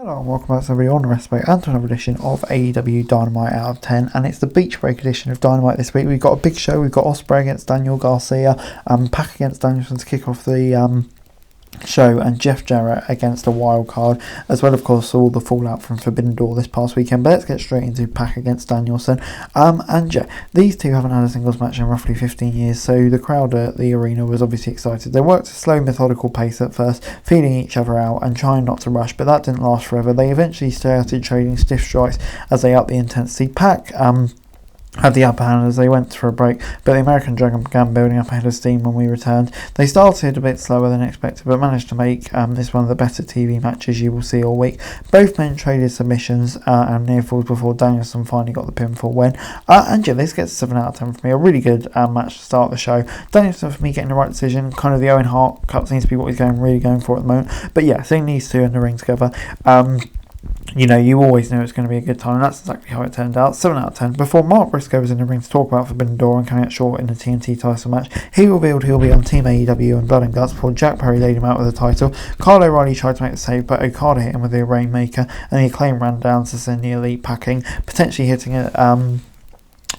Hello and welcome back to everybody on the Recipe and to another edition of AEW Dynamite Out of 10, and it's the Beach Break edition of Dynamite this week. We've got a big show. We've got Ospreay against Daniel Garcia, Pac against Danielson to kick off the show, and Jeff Jarrett against a wild card, as well of course all the fallout from Forbidden Door this past weekend. But let's get straight into Pac against Danielson. And yeah, these two haven't had a singles match in roughly 15 years, so the crowd at the arena was obviously excited. They worked a slow methodical pace at first, feeling each other out and trying not to rush, but that didn't last forever. They eventually started trading stiff strikes as they upped the intensity. Pac had the upper hand as they went for a break, but the American Dragon began building up ahead of steam when we returned. They started a bit slower than expected, but managed to make this one of the better TV matches you will see all week. Both men traded submissions and near falls before Danielson finally got the pinfall win. And yeah, this gets a 7 out of 10 for me. A really good match to start the show. Danielson for me getting the right decision. Kind of the Owen Hart Cup seems to be what he's really going for at the moment. But yeah, seeing these two in the ring together, you know, you always knew it was going to be a good time, and that's exactly how it turned out. 7 out of 10. Before Mark Briscoe was in the ring to talk about Forbidden Door and coming out short in the TNT title match, he revealed he'll be on Team AEW and Blood and Guts before Jack Perry laid him out with the title. Kyle O'Reilly tried to make the save, but Okada hit him with the Rainmaker, and the Acclaim ran down to send the Elite packing, potentially hitting it.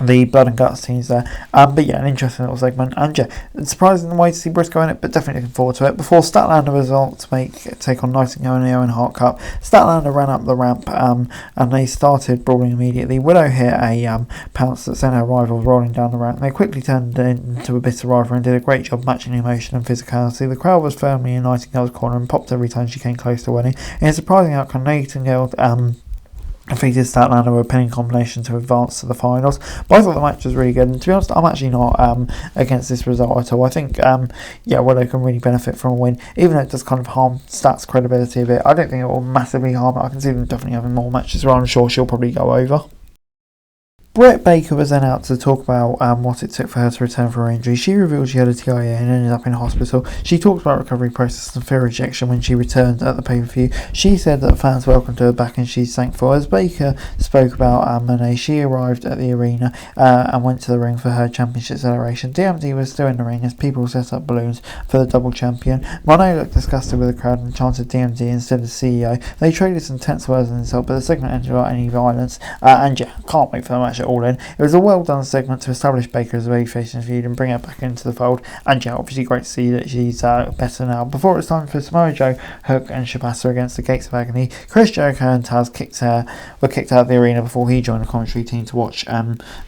The Blood and Guts teams there. But yeah, an interesting little segment. And yeah, surprising way to see Briscoe in it, but definitely looking forward to it. Before Statlander was out to take on Nightingale in the Owen Hart Cup, Statlander ran up the ramp and they started brawling immediately. Willow hit a pounce that sent her rivals rolling down the ramp. They quickly turned into a bitter rivalry and did a great job matching emotion and physicality. The crowd was firmly in Nightingale's corner and popped every time she came close to winning. In a surprising outcome, Nightingale defeated Statlander with a pinning combination to advance to the finals. But I thought the match was really good, and to be honest, I'm actually not against this result at all. I think Willow can really benefit from a win, even though it does kind of harm Stat's credibility a bit. I don't think it will massively harm it. I can see them definitely having more matches where I'm sure she'll probably go over. Britt Baker was then out to talk about what it took for her to return from her injury. She revealed she had a TIA and ended up in hospital. She talked about recovery process and fear rejection when she returned at the pay-per-view. She said that fans welcomed her back and she's thankful. As Baker spoke about Monet, she arrived at the arena and went to the ring for her championship celebration. DMD was still in the ring as people set up balloons for the double champion. Monet looked disgusted with the crowd and chanted DMD instead of CEO. They traded some tense words and insult, but the segment ended without any violence. And yeah, can't wait for the match all in. It was a well done segment to establish Baker as a babyface in the feud and bring her back into the fold, and yeah, obviously great to see that she's better now. Before it's time for Samoa Joe, Hook and Shibata against the Gates of Agony, Chris Jericho and Taz were kicked out of the arena before he joined the commentary team to watch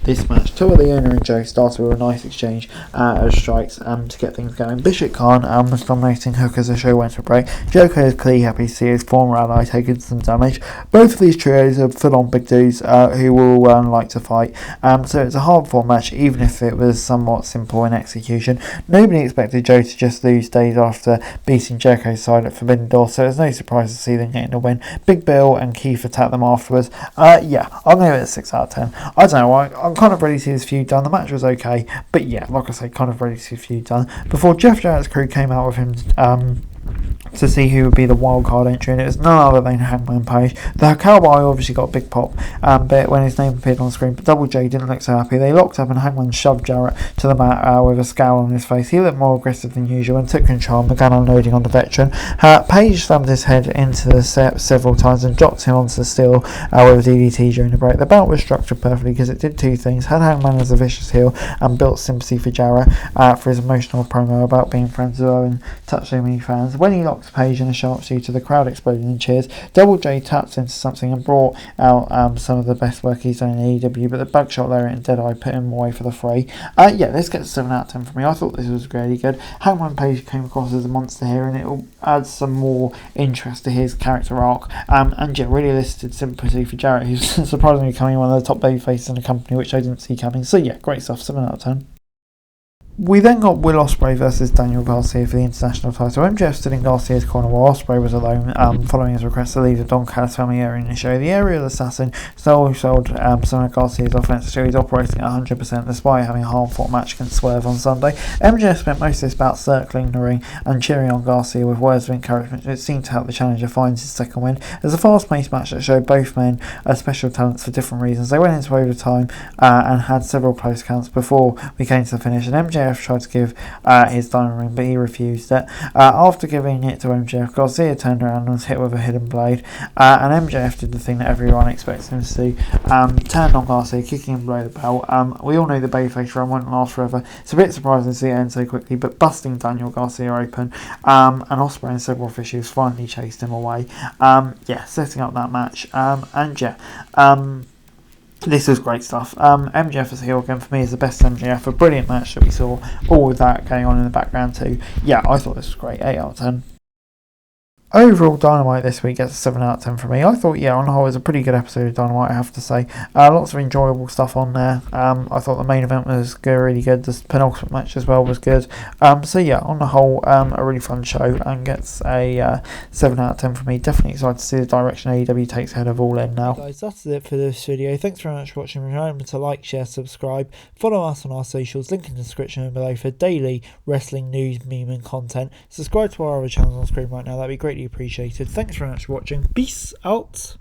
this match. Tua, the owner, and Joe started with a nice exchange of strikes to get things going. Bishop Khan was dominating Hook as the show went to break. Jericho is clearly happy to see his former ally taking some damage. Both of these trios are full on big dudes who will like to fight. So it's a hard fought match, even if it was somewhat simple in execution. Nobody expected Joe to just lose days after beating Jericho's side at Forbidden Door, so it's no surprise to see them getting a win. Big Bill and Keith attacked them afterwards. Yeah, I'm going to give it a 6 out of 10. I don't know, I'm kind of ready to see this feud done. The match was okay, but yeah, like I say, kind of ready to see the feud done. Before Jeff Jarrett's crew came out with him to see who would be the wild card entry, and it was none other than Hangman Page. The Cowboy obviously got a big pop but when his name appeared on screen, but Double J didn't look so happy. They locked up and Hangman shoved Jarrett to the mat with a scowl on his face. He looked more aggressive than usual and took control and began unloading on the veteran. Page slammed his head into the set several times and dropped him onto the steel with a DDT during the break. The bout was structured perfectly because it did two things: had Hangman as a vicious heel and built sympathy for Jarrett for his emotional promo about being friends with Owen, touched so many fans. When he locked Page in a sharpshooter, the crowd exploded in cheers. Double J tapped into something and brought out some of the best work he's done in AEW, but the bugshot there in Deadeye put him away for the fray. Yeah, this gets a 7 out of 10 for me. I thought this was really good. Hangman Page came across as a monster here, and it will add some more interest to his character arc. And yeah, really elicited sympathy for Jarrett, who's surprisingly becoming one of the top babyfaces in the company, which I didn't see coming. So yeah, great stuff. 7 out of 10. We then got Will Ospreay versus Daniel Garcia for the international title. MJF stood in Garcia's corner while Ospreay was alone, following his request to leave the Don Callis family area in the show. The aerial assassin sold some of Garcia's offense, so he's operating at 100% despite having a hard-fought match against Swerve on Sunday. MJF spent most of this bout circling the ring and cheering on Garcia with words of encouragement, which seemed to help the challenger find his second win. It was a fast-paced match that showed both men as special talents for different reasons. They went into overtime and had several close counts before we came to the finish, and MJF MJF tried to give his diamond ring, but he refused it. After giving it to MJF, Garcia turned around and was hit with a hidden blade, and MJF did the thing that everyone expects him to do, turned on Garcia, kicking him below the belt. We all know the babyface run won't last forever. It's a bit surprising to see it end so quickly, but busting Daniel Garcia open, and Ospreay and several officials finally chased him away. Setting up that match, this was great stuff. MJF as a heel again for me is the best MJF. A brilliant match that we saw, all with that going on in the background too. Yeah, I thought this was great. 8 out of 10. Overall, Dynamite this week gets a 7 out of 10 from me. I thought, on the whole, it was a pretty good episode of Dynamite, I have to say. Lots of enjoyable stuff on there. I thought the main event was good, really good. The penultimate match as well was good. On the whole, a really fun show, and gets a 7 out of 10 from me. Definitely excited to see the direction AEW takes ahead of All In now. Guys, that's it for this video. Thanks very much for watching. Remember to like, share, subscribe. Follow us on our socials, link in the description below for daily wrestling news, meme and content. Subscribe to our other channels on screen right now. That'd be greatly appreciated. Thanks very much for watching. Peace out.